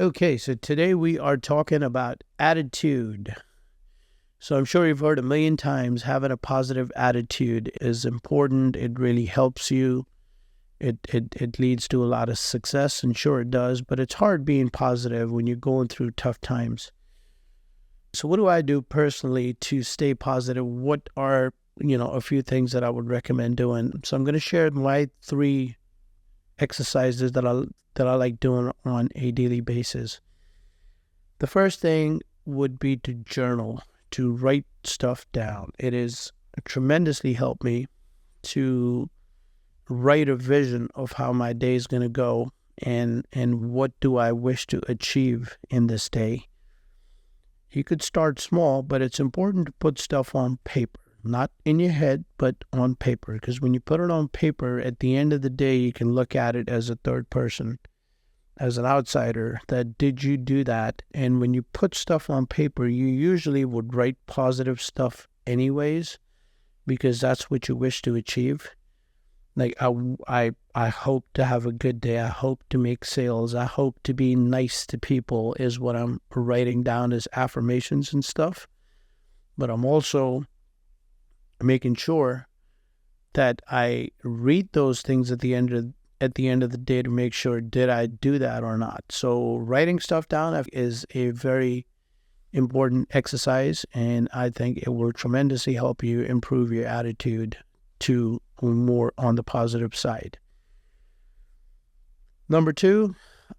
Okay, so today we are talking about attitude. So I'm sure you've heard a million times having a positive attitude is important. It really helps you. It leads to a lot of success, and sure it does, but it's hard being positive when you're going through tough times. So what do I do personally to stay positive? What are, a few things that I would recommend doing? So I'm going to share my 3 exercises that I like doing on a daily basis. The first thing would be to journal, to write stuff down. It has tremendously helped me to write a vision of how my day is going to go and what do I wish to achieve in this day. You could start small, but it's important to put stuff on paper, not in your head, but on paper, because when you put it on paper, at the end of the day, you can look at it as a third person, as an outsider, that did you do that? And when you put stuff on paper, you usually would write positive stuff anyways, because that's what you wish to achieve. Like, I hope to have a good day. I hope to make sales. I hope to be nice to people is what I'm writing down as affirmations and stuff. But I'm also making sure that I read those things at the end of the day to make sure, did I do that or not? So writing stuff down is a very important exercise, and I think it will tremendously help you improve your attitude to more on the positive side. Number 2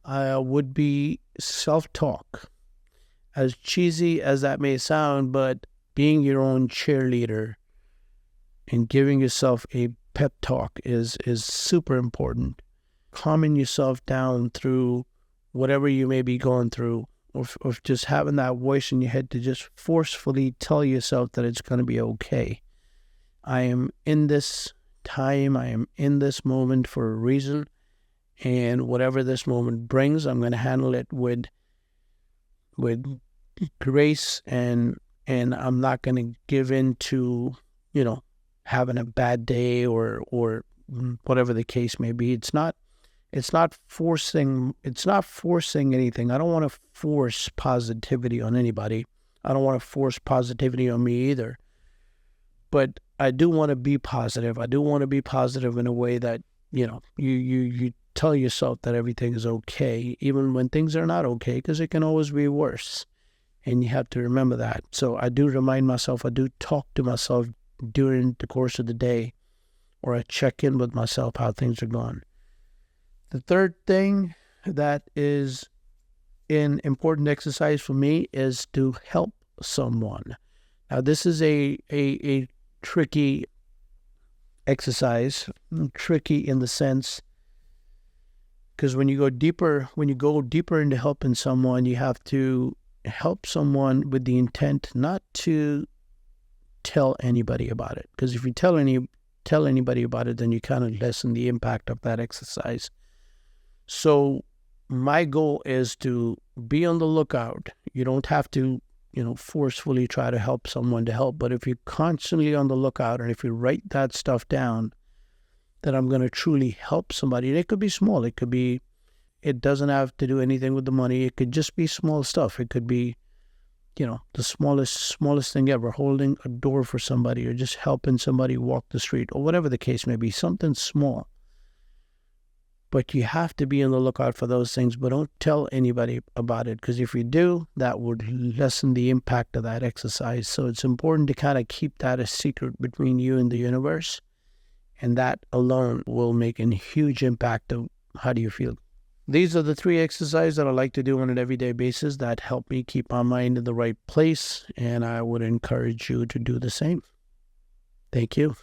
would be self-talk. As cheesy as that may sound, but being your own cheerleader and giving yourself a pep talk is super important. Calming yourself down through whatever you may be going through, or just having that voice in your head to just forcefully tell yourself that it's going to be okay. I am in this time, I am in this moment for a reason, and whatever this moment brings, I'm going to handle it with grace, and I'm not going to give in to, having a bad day or whatever the case may be. It's not forcing anything. I don't want to force positivity on anybody. I don't want to force positivity on me either. But I do want to be positive. I do want to be positive in a way that, you tell yourself that everything is okay, even when things are not okay, because it can always be worse. And you have to remember that. So I do remind myself, I do talk to myself during the course of the day, or I check in with myself how things are going. The third thing that is an important exercise for me is to help someone. Now, this is a tricky exercise, tricky in the sense, because when you go deeper into helping someone, you have to help someone with the intent not to tell anybody about it. Because if you tell anybody about it, then you kind of lessen the impact of that exercise. So my goal is to be on the lookout. You don't have to, forcefully try to help someone to help. But if you're constantly on the lookout, and if you write that stuff down, that I'm going to truly help somebody, and it could be small. It doesn't have to do anything with the money. It could just be small stuff. It could be, the smallest thing ever, holding a door for somebody, or just helping somebody walk the street, or whatever the case may be, something small. But you have to be on the lookout for those things, but don't tell anybody about it, because if you do, that would lessen the impact of that exercise. So it's important to kind of keep that a secret between you and the universe, and that alone will make a huge impact of how do you feel. These are the 3 exercises that I like to do on an everyday basis that help me keep my mind in the right place, and I would encourage you to do the same. Thank you.